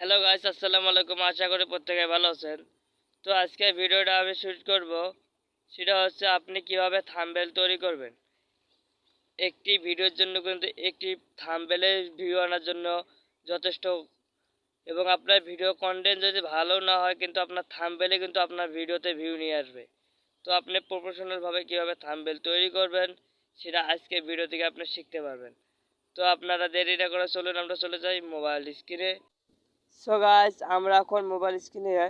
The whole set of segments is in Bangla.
হ্যালো গাইস, আসসালামু আলাইকুম। আশা করি প্রত্যেকে ভালো আছেন। তো আজকে ভিডিওটা আমি শুট করব, সেটা হচ্ছে আপনি কিভাবে থাম্বনেল তৈরি করবেন। একটি ভিডিওর জন্য কিন্তু একটি থাম্বনেলের ভিউ আনার জন্য যথেষ্ট, এবং আপনার ভিডিও কন্টেন্ট যদি ভালো না হয় কিন্তু আপনার থাম্বনেলে কিন্তু আপনার ভিডিওতে ভিউ নিয়ে আসবে। তো আপনি প্রফেশনালভাবে কিভাবে থাম্বনেল তৈরি করবেন সেটা আজকে ভিডিও থেকে আপনি শিখতে পারবেন। তো আপনারা দেরি না করে চলুন আমরা চলে যাই মোবাইল স্ক্রিনে। সো গাইস, আমরা এখন মোবাইল স্ক্রিনে,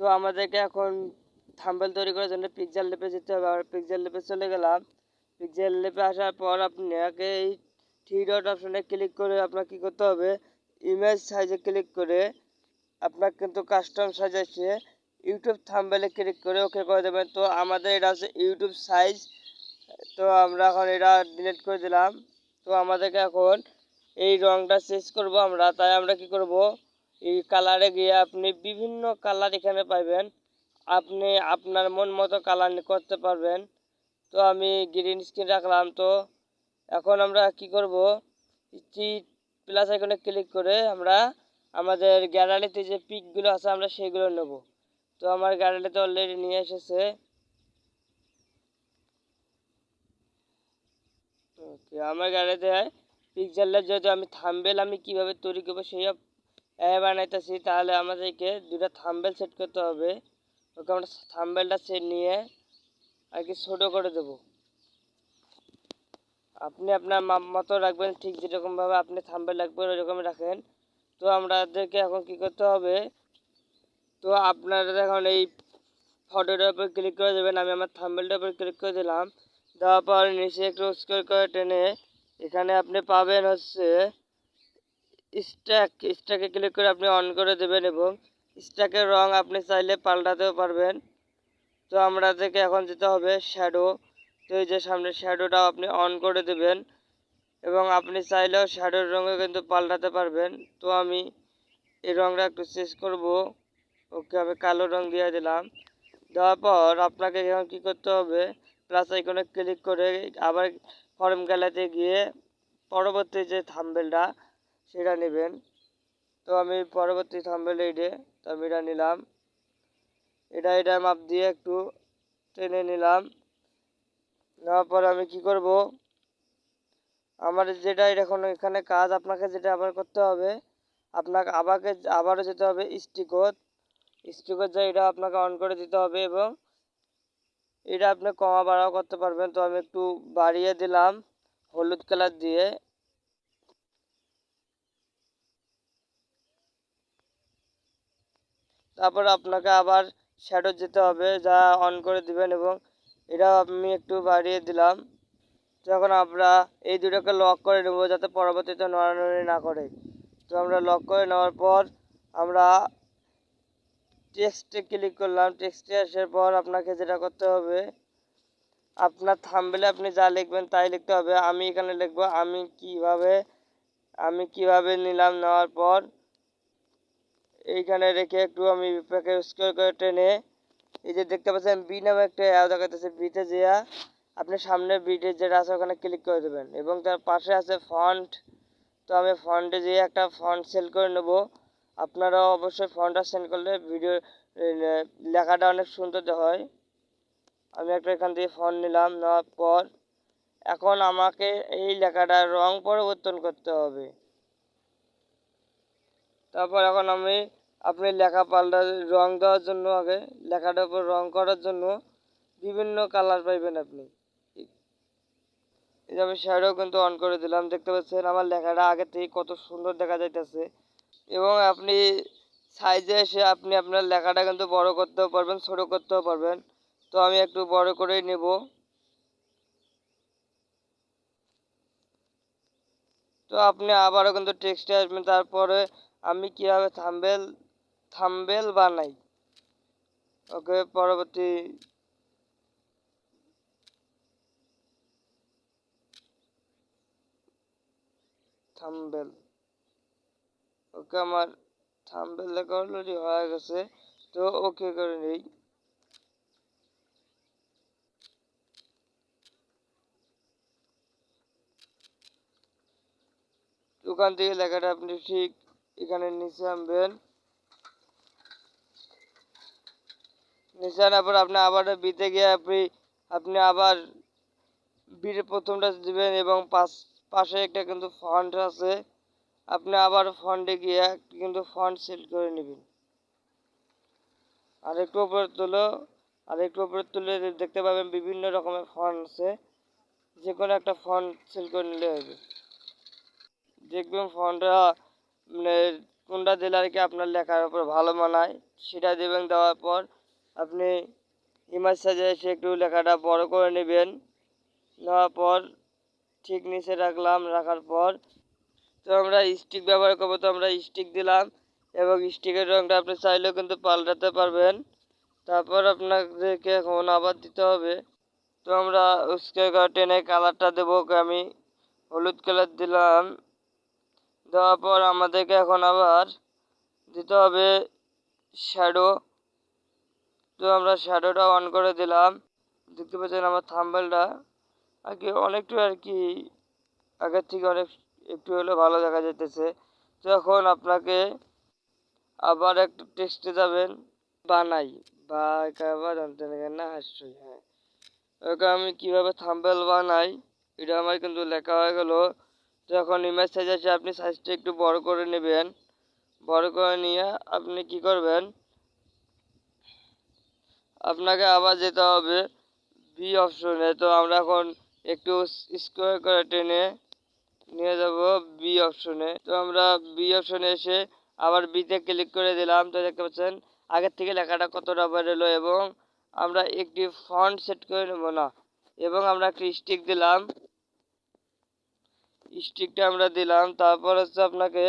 তো আমাদেরকে এখন থাম্বনেল তৈরি করার জন্য পিক্সেল ল্যাবে যেতে হবে। আমরা পিক্সেল ল্যাবে চলে গেলাম। পিক্সেল ল্যাবে আসার পর আপনাকে এই থ্রি ডট অপশনে ক্লিক করে আপনাকে কী করতে হবে, ইমেজ সাইজে ক্লিক করে আপনার কিন্তু কাস্টম সাইজ আছে, ইউটিউব থাম্বনেলে ক্লিক করে ওকে করে দেবেন। তো আমাদের এটা আছে ইউটিউব সাইজ, তো আমরা এখন এটা ডিলিট করে দিলাম। তো আমাদেরকে এখন এই রংটা চেঞ্জ করব আমরা, তাই আমরা কি করব, এই কালারে গিয়ে আপনি বিভিন্ন কালার এখানে পাবেন, আপনি আপনার মন মতো কালার করতে পারবেন। তো আমি গ্রিন স্ক্রিন রাখলাম। তো এখন আমরা কি করব, প্লাস আইকনে ক্লিক করে আমরা আমাদের গ্যালারিতে যে পিকগুলো আছে আমরা সেগুলো নেব। তো আমার গ্যালারিতে অলরেডি নিয়ে এসেছে। ওকে, আমার গ্যালারিতে পিক্সেলের যেহেতু আমি থাম্বনেল আমি কিভাবে তৈরি করবো সেই বানাইতেছি, তাহলে আমাদেরকে দুটা থাম্বনেল সেট করতে হবে। ওকে, আমরা থাম্বনেলটা সেট নিয়ে আর কি ছোটো করে দেবো। আপনি আপনার মাপ মতো রাখবেন, ঠিক যেরকমভাবে আপনি থাম্বনেল রাখবেন ওইরকমই রাখেন। তো আমাদেরকে এখন কি করতে হবে, তো আপনারা এখন এই ফটোটার উপর ক্লিক করে দেবেন। আমি আমার থাম্বনেলটার উপর ক্লিক করে দিলাম। দেওয়ার পর নিচে একটু স্ক্রল করে টেনে এখানে আপনি পাবেন হচ্ছে স্ট্যাকে ক্লিক করে আপনি অন করে দেবেন, এবং স্ট্যাকের রং আপনি চাইলে পাল্টাতেও পারবেন। তো আমাদেরকে এখন যেতে হবে শ্যাডো। তো এই যে সামনে শ্যাডোটাও আপনি অন করে দেবেন, এবং আপনি চাইলেও শ্যাডোর রঙও কিন্তু পাল্টাতে পারবেন। তো আমি এই রংটা একটু চেঞ্জ করব। ওকে, আমি কালো রং দিয়ে দিলাম। দেওয়ার পর আপনাকে এখন কী করতে হবে, প্লাস আইকনে ক্লিক করে আবার ফর্ম গ্যালারিতে গিয়ে পরবর্তী যে থাম্বনেলটা সেটা নেবেন। তো আমি পরবর্তী থাম্বনেল এইটে, তো আমি এটা নিলাম। এটা মাপ দিয়ে একটু টেনে নিলাম। নেওয়ার পর আমি কি করব, আমার যেটা এখন এখানে কাজ, আপনাকে যেটা আবার করতে হবে, আপনাকে আবারও যেতে হবে স্টিকর যা এটা আপনাকে অন করে দিতে হবে, এবং এটা আপনি কমা বাড়াও করতে পারবেন। তো আমি একটু বাড়িয়ে দিলাম হলুদ কালার দিয়ে। তারপর আপনাকে আবার শ্যাডো যেতে হবে, যা অন করে দিবেন, এবং এটাও আমি একটু বাড়িয়ে দিলাম। যখন আমরা এই দুটোকে লক করে নেব যাতে পরবর্তীতে নড়ানড়ি না করে। তো আমরা লক করে নেওয়ার পর আমরা টেক্সটে ক্লিক করলাম। টেক্সটে আসার পর আপনাকে যেটা করতে হবে, আপনার থাম্বনেলে আপনি যা লিখবেন তাই লিখতে হবে। আমি এখানে লিখবো আমি কিভাবে নিলাম। নেওয়ার পর এইখানে রেখে একটু আমি স্ক্রল করে টেনে এই যে দেখতে পাচ্ছেন বি নামে একটা অ্যারো দেখাতেছে, বিতে যেয়া আপনি সামনে বিটে যেটা আছে ওখানে ক্লিক করে দেবেন, এবং তার পাশে আছে ফন্ট। তো আমি ফন্টে যেয়ে একটা ফন্ট সেল করে নেব। আপনারাও অবশ্যই ফন্টটা সেন্ড করলে ভিডিও লেখাটা অনেক সুন্দর হয়। আমি একটা এখান থেকে ফন্ট নিলাম। নেওয়ার পর এখন আমাকে এই লেখাটার রং পরিবর্তন করতে হবে। তারপর এখন আপনি লেখা পাল্টা রং দেওয়ার জন্য আগে লেখাটার উপর রং করার জন্য বিভিন্ন কালার পাইবেন আপনি। এই যে আমি শ্যাডো কিন্তু অন করে দিলাম, দেখতে পাচ্ছেন আমার লেখাটা আগে থেকে কত সুন্দর দেখা যাইতেছে। এবং আপনি সাইজে এসে আপনি আপনার লেখাটা কিন্তু বড় করতেও পারবেন, ছোট করতেও পারবেন। তো আমি একটু বড় করেই নেব। তো আপনি আবারও কিন্তু টেক্সটে আসবেন। তারপরে আমি কিভাবে থাম্বনেল বানাই। ওকে, পরবর্তী থাম্বনেল। ওকে, আমার থাম্বনেল লেখা অলরেডি হয়ে গেছে। তো ওকে করে নেই। ওখান থেকে লেখাটা আপনি ঠিক এখানে নিচে আনবেন, নিচে আনার পর আপনি আবার বিতে গিয়ে আপনি আবার বির প্রথমটা দিবেন এবং পাশে একটা কিন্তু ফন্ট আছে, আপনি আবার ফন্টে গিয়ে কিন্তু ফন্ট সিলেক্ট করে নেবেন। আরেকটু উপরে তুলে দেখতে পাবেন বিভিন্ন রকমের ফন্ট আছে, যে কোনো একটা ফন্ট সিলেক্ট করে নিলে হবে। দেখবেন ফন্টটা মানে কোনটা দিলে আর কি আপনার লেখার উপর ভালো মানায় সেটা দেবেন। দেওয়ার পর আপনি ইমেজ সাইজে এসে একটু লেখাটা বড় করে নেবেন। নেওয়ার পর ঠিক নিচে রাখলাম, রাখার পর তো আমরা স্টিক ব্যবহার করবো, তো আমরা স্টিক দিলাম এবং স্টিকের রঙটা আপনি চাইলেও কিন্তু পাল্টাতে পারবেন। তারপর আপনাদেরকে এখন আবার দিতে হবে, তো আমরা উস্কে টেনে কালারটা দেবো, আমি হলুদ কালার দিলাম। দেওয়ার পর আমাদেরকে এখন আবার দিতে হবে শ্যাডো, তো আমরা শ্যাডোটা অন করে দিলাম। দেখতে পাচ্ছেন আমার থাম্বনেলটা আগে অনেকটা আর কি আগের থেকে অনেক একটু হলেও ভালো দেখা যাইতেছে। তো এখন আপনাকে আবার একটু টেক্সটে যাবেন, বানাই বা আবার জানতে না হাসি, হ্যাঁ ওকে আমি কীভাবে থাম্বনেল বানাই এটা আমার কিন্তু লেখা হয়ে গেল। তো এখন ইমেজ সাইজ আছে, আপনি সাইজটা একটু বড় করে নেবেন। বড় করে নিয়ে আপনি কি করবেন, আপনাকে আবার যেতে হবে বি অপশনে। তো আমরা এখন একটু স্কোয়ার করে টেনে নিয়ে যাব বি অপশনে। তো আমরা বি অপশনে এসে আবার বিতে ক্লিক করে দিলাম। তো দেখতে পাচ্ছেন আগের থেকে লেখাটা কতটা বেরোলো এবং আমরা একটি ফন্ট সেট করে নেব না, এবং আমরা একটি স্টিক দিলাম, স্টিকটা আমরা দিলাম। তারপর হচ্ছে আপনাকে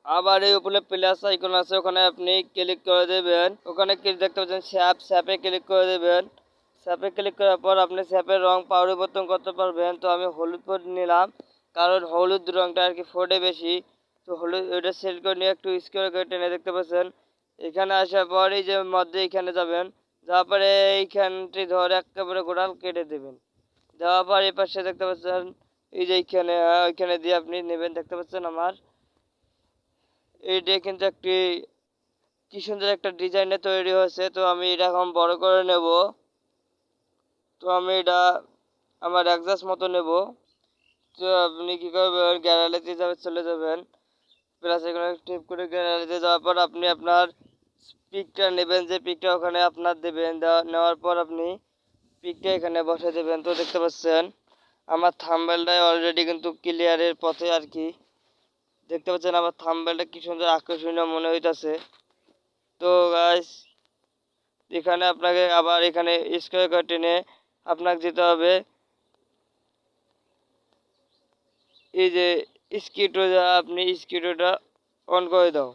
আবার এই উপরে প্লাস আইকন আছে, ওখানে আপনি ক্লিক করে দেবেন। ওখানে দেখতে পাচ্ছেন স্যাপে ক্লিক করে দেবেন। স্যাপে ক্লিক করার পর আপনি স্যাপের রং পরিবর্তন করতে পারবেন। তো আমি হলুদ নিলাম, কারণ হলুদ রংটা আর কি ফোটে বেশি। তো হলুদ ওইটা সিলেক্ট করে নিয়ে একটু স্কোয়ার করে টেনে দেখতে পাচ্ছেন। এখানে আসার পর এই যে মধ্যে এইখানে যাবেন, যাওয়ার পরে এইখানটি ধরে একেবারে গোড়াল কেটে দেবেন। দেওয়ার পর এই পাশে দেখতে পাচ্ছেন এই যে এইখানে ওইখানে দিয়ে আপনি নেবেন। দেখতে পাচ্ছেন আমার এইটা কিন্তু একটি কি সুন্দর একটা ডিজাইনে তৈরি হয়েছে। তো আমি এটা এখন বড় করে নেব। তো আমি এটা আমার অ্যাডজাস্ট মতো নেব। তো আপনি কী করবেন, গ্যালারিতে চলে যাবেন, প্লাস এখানে টিপ করে গ্যালারিতে যাওয়ার পর আপনি আপনার পিকটা নেবেন, যে পিকটা ওখানে আপনার দেবেন। নেওয়ার পর আপনি পিকটা এখানে বসে দেবেন। তো দেখতে পাচ্ছেন আমার থাম্বনেলটাই অলরেডি কিন্তু ক্লিয়ারের পথে আর কি। দেখতে পাচ্ছেন আমার থাম্বনেলটা কি সুন্দর আকর্ষণীয় মনে হইতাছে। তো গাইস এখানে আপনাকে আবার এখানে স্কোয়ার করে টেনে আপনাকে যেতে হবে এই যে স্কিউটোটা, আপনি স্কিউটোটা অন করে দাও।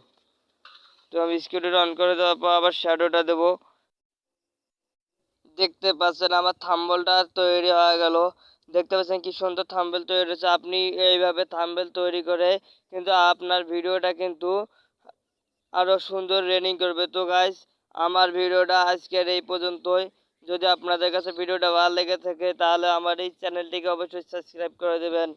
তো আমি স্কিউটোটা অন করে দেওয়ার পর আবার শ্যাডোটা দেবো। দেখতে পাচ্ছেন আমার থাম্বনেলটা তৈরি হয়ে গেল। দেখতে পাচ্ছেন কি সুন্দর থাম্বনেল তৈরি হয়েছে। আপনি এইভাবে থাম্বনেল তৈরি করে কিন্তু আপনার ভিডিওটা কিন্তু আরও সুন্দর রানিং করবে। তো গাইস আমার ভিডিওটা আজকের এই পর্যন্তই। যদি আপনাদের কাছে ভিডিওটা ভালো লেগে থাকে তাহলে আমার এই চ্যানেলটিকে অবশ্যই সাবস্ক্রাইব করে দেবেন।